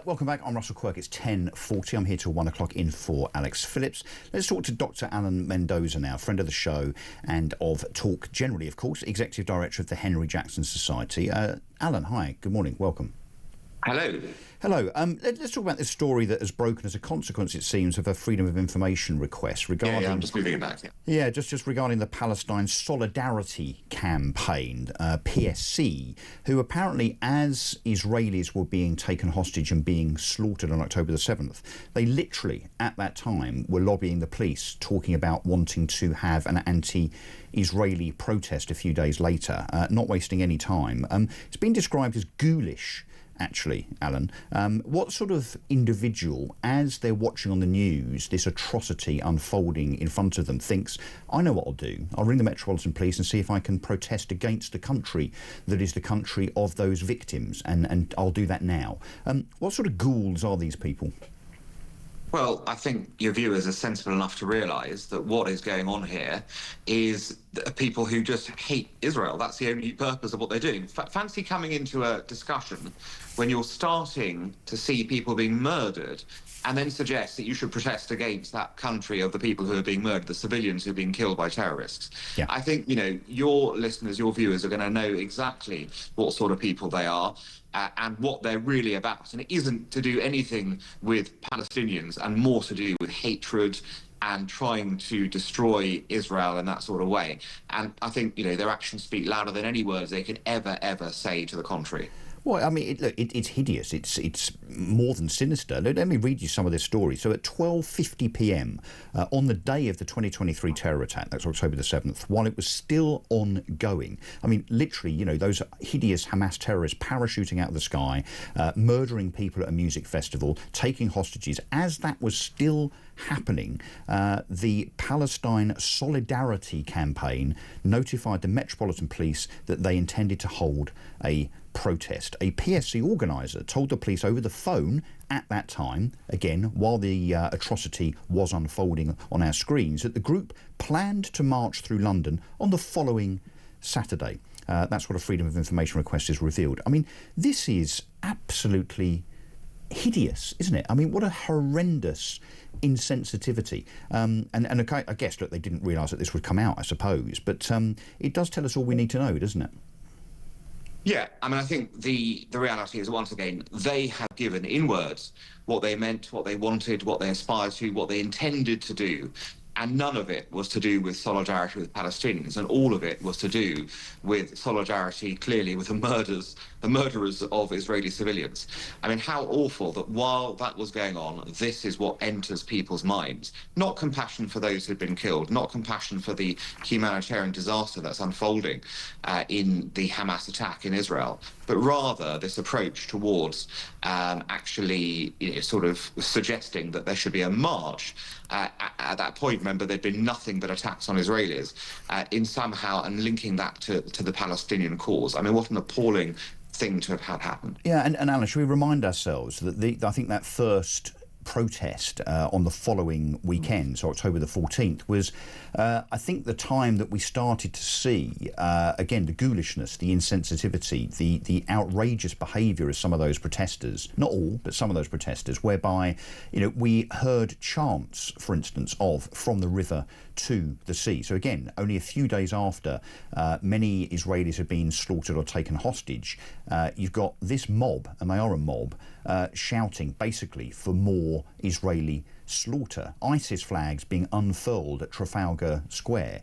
Welcome back. I'm Russell Quirk. It's 10:40. I'm here till 1 o'clock in for Alex Phillips. Let's talk to Dr. Alan Mendoza now, friend of the show and of Talk generally, of course, Executive Director of the Henry Jackson Society. Alan, hi. Good morning. Welcome. Hello. Hello. Let's talk about this story that has broken as a consequence, it seems, of a Freedom of Information request regarding... Yeah, I'm just moving it back. Yeah, just regarding the Palestine Solidarity Campaign, PSC, who apparently, as Israelis were being taken hostage and being slaughtered on October the 7th, they literally, at that time, were lobbying the police, talking about wanting to have an anti-Israeli protest a few days later, not wasting any time. It's been described as ghoulish, actually, Alan. What sort of individual, as they're watching on the news this atrocity unfolding in front of them, thinks, I know what I'll do. I'll ring the Metropolitan Police and see if I can protest against the country that is the country of those victims, and I'll do that now. What sort of ghouls are these people? Well, I think your viewers are sensible enough to realise that what is going on here is people who just hate Israel. That's the only purpose of what they're doing. Fancy coming into a discussion when you're starting to see people being murdered and then suggest that you should protest against that country of the people who are being murdered, the civilians who are being killed by terrorists. Yeah. I think, you know, your listeners, your viewers are going to know exactly what sort of people they are. And what they're really about. And it isn't to do anything with Palestinians and more to do with hatred and trying to destroy Israel in that sort of way. And I think, you know, their actions speak louder than any words they could ever say to the contrary. Well, I mean, it's hideous. It's more than sinister. Let me read you some of this story. So at 12:50 p.m. On the day of the 2023 terror attack, that's October the 7th, while it was still ongoing, I mean, literally, you know, those hideous Hamas terrorists parachuting out of the sky, murdering people at a music festival, taking hostages, as that was still happening, the Palestine Solidarity Campaign notified the Metropolitan Police that they intended to hold a protest. A PSC organiser told the police over the phone at that time, again, while the atrocity was unfolding on our screens, that the group planned to march through London on the following Saturday. That's what a Freedom of Information request has revealed. I mean, this is absolutely hideous, isn't it? I mean, what a horrendous insensitivity. And I guess, look, they didn't realise that this would come out, I suppose, but it does tell us all we need to know, doesn't it? Yeah, I mean, I think the reality is, once again, they have given in words what they meant, what they wanted, what they aspired to, what they intended to do. And none of it was to do with solidarity with Palestinians, and all of it was to do with solidarity, clearly, with the murderers of Israeli civilians. I mean, how awful that while that was going on, this is what enters people's minds. Not compassion for those who'd been killed, not compassion for the humanitarian disaster that's unfolding in the Hamas attack in Israel, but rather this approach towards actually, you know, sort of suggesting that there should be a march. At that point, remember, there'd been nothing but attacks on Israelis in somehow, and linking that to the Palestinian cause. I mean, what an appalling thing to have had happen. Yeah, and Alan, should we remind ourselves that I think that first protest on the following weekend, so October the 14th, was I think the time that we started to see again the ghoulishness, the insensitivity, the outrageous behaviour of some of those protesters, not all, but some of those protesters, whereby, you know, we heard chants, for instance, of from the river to the sea. So again, only a few days after many Israelis had been slaughtered or taken hostage, you've got this mob, and they are a mob, shouting basically for more Israeli slaughter. ISIS flags being unfurled at Trafalgar Square,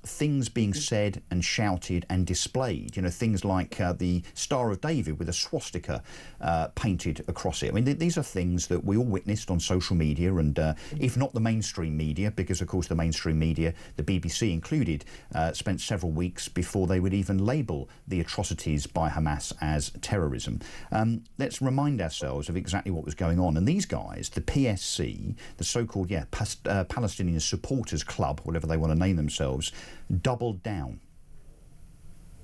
things being said and shouted and displayed, you know, things like the Star of David with a swastika painted across it. I mean, these are things that we all witnessed on social media, and if not the mainstream media, because of course the mainstream media, the BBC included, spent several weeks before they would even label the atrocities by Hamas as terrorism. Let's remind ourselves of exactly what was going on. And these guys, the PSC, the so-called Palestinian Supporters Club, whatever they want to name themselves, doubled down.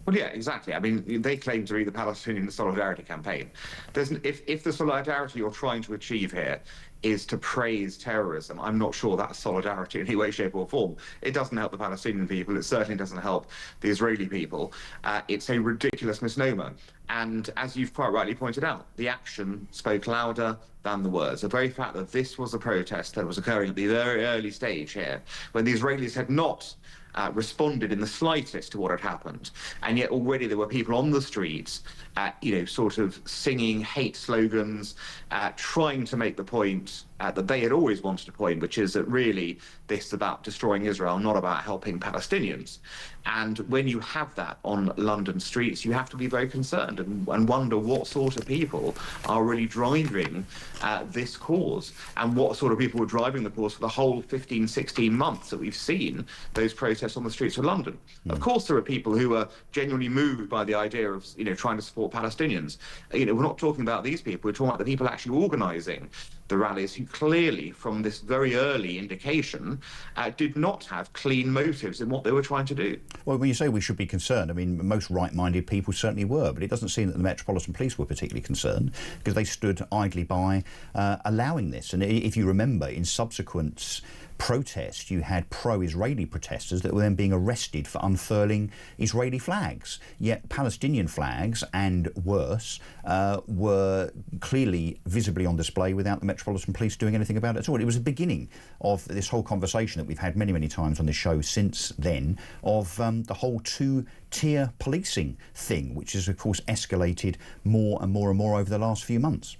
Well, yeah, exactly. I mean, they claim to be the Palestinian Solidarity Campaign. If the solidarity you're trying to achieve here is to praise terrorism. I'm not sure that's solidarity in any way, shape or form. It doesn't help the Palestinian people. It certainly doesn't help the Israeli people. It's a ridiculous misnomer. And as you've quite rightly pointed out, the action spoke louder than the words. The very fact that this was a protest that was occurring at the very early stage here, when the Israelis had not responded in the slightest to what had happened, and yet already there were people on the streets, sort of singing hate slogans, trying to make the point that they had always wanted to point, which is that really this is about destroying Israel, not about helping Palestinians. And when you have that on London streets, you have to be very concerned and wonder what sort of people are really driving this cause, and what sort of people were driving the cause for the whole 15, 16 months that we've seen those protests on the streets of London. Of course, there are people who are genuinely moved by the idea of, trying to support Palestinians. We're not talking about these people. We're talking about the people actually organising the rallies, who clearly, from this very early indication, did not have clean motives in what they were trying to do. Well, when you say we should be concerned, I mean, most right-minded people certainly were, but it doesn't seem that the Metropolitan Police were particularly concerned, because they stood idly by allowing this. And if you remember, in subsequent protests, you had pro-Israeli protesters that were then being arrested for unfurling Israeli flags. Yet Palestinian flags, and worse, were clearly visibly on display without the Metropolitan Police doing anything about it at all. It was the beginning of this whole conversation that we've had many, many times on this show since then, of the whole two-tier policing thing, which has, of course, escalated more and more and more over the last few months.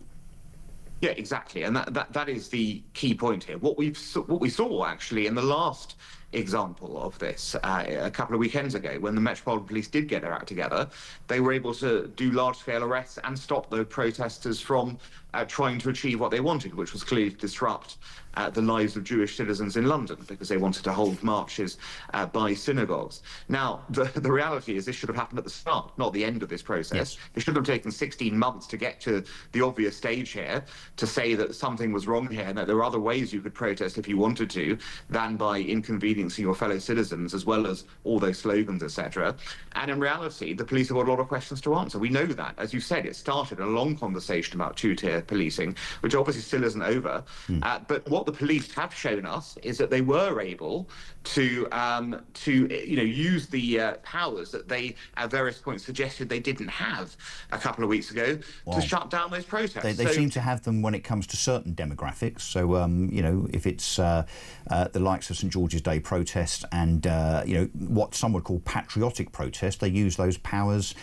Yeah, exactly, and that is the key point here. What we saw actually in the last example of this a couple of weekends ago, when the Metropolitan Police did get their act together, they were able to do large-scale arrests and stop the protesters from trying to achieve what they wanted, which was clearly to disrupt the lives of Jewish citizens in London, because they wanted to hold marches by synagogues. Now, the reality is this should have happened at the start, not the end of this process. Yes. It should have taken 16 months to get to the obvious stage here, to say that something was wrong here and that there are other ways you could protest if you wanted to, than by inconveniencing your fellow citizens, as well as all those slogans, etc. And in reality, the police have got a lot of questions to answer. We know that. As you said, it started a long conversation about two-tier policing, which obviously still isn't over. But what the police have shown us is that they were able to use the powers that they at various points suggested they didn't have a couple of weeks ago to shut down those protests. They seem to have them when it comes to certain demographics. So if it's the likes of St George's Day protests and what some would call patriotic protests, they use those powers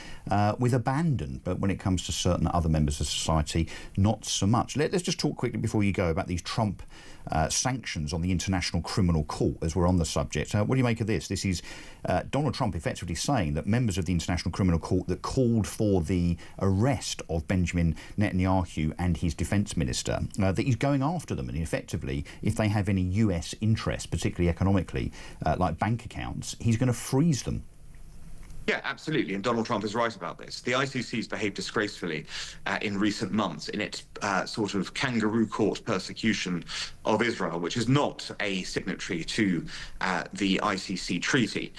with abandon. But when it comes to certain other members of society, not so much. Let's just talk quickly before you go about these Trump sanctions on the International Criminal Court, as we're on the subject. What do you make of this? This is Donald Trump effectively saying that members of the International Criminal Court that called for the arrest of Benjamin Netanyahu and his defence minister, that he's going after them, and effectively, if they have any US interests, particularly economically, like bank accounts, he's going to freeze them. Yeah, absolutely, and Donald Trump is right about this. The ICC's behaved disgracefully in recent months in its sort of kangaroo court persecution of Israel, which is not a signatory to the ICC treaty,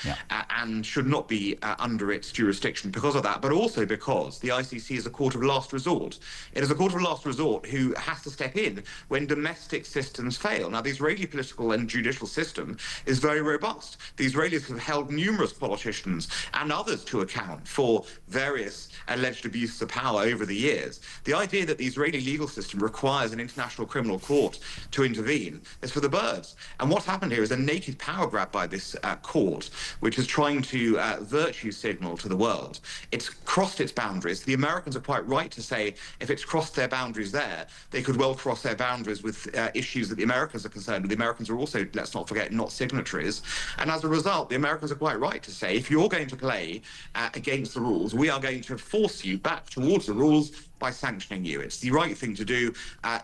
and should not be under its jurisdiction because of that, but also because the ICC is a court of last resort. It is a court of last resort who has to step in when domestic systems fail. Now, the Israeli political and judicial system is very robust. The Israelis have held numerous politicians and others to account for various alleged abuses of power over the years. The idea that the Israeli legal system requires an international criminal court to intervene is for the birds. And what's happened here is a naked power grab by this court, which is trying to virtue signal to the world. It's crossed its boundaries. The Americans are quite right to say if it's crossed their boundaries there, they could well cross their boundaries with issues that the Americans are concerned with. The Americans are also, let's not forget, not signatories. And as a result, the Americans are quite right to say, if you're going to play against the rules, we are going to force you back towards the rules by sanctioning you. It's the right thing to do.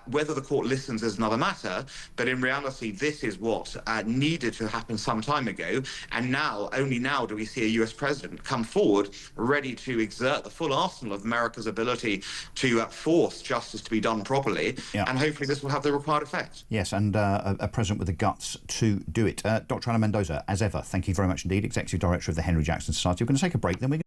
Whether the court listens is another matter, but in reality, this is what needed to happen some time ago. And now, only now, do we see a US president come forward ready to exert the full arsenal of America's ability to force justice to be done properly. And hopefully this will have the required effect. Yes, and a president with the guts to do it. Dr. Mendoza, as ever, thank you very much indeed, Executive Director of the Henry Jackson Society. We're going to take a break, then we're going to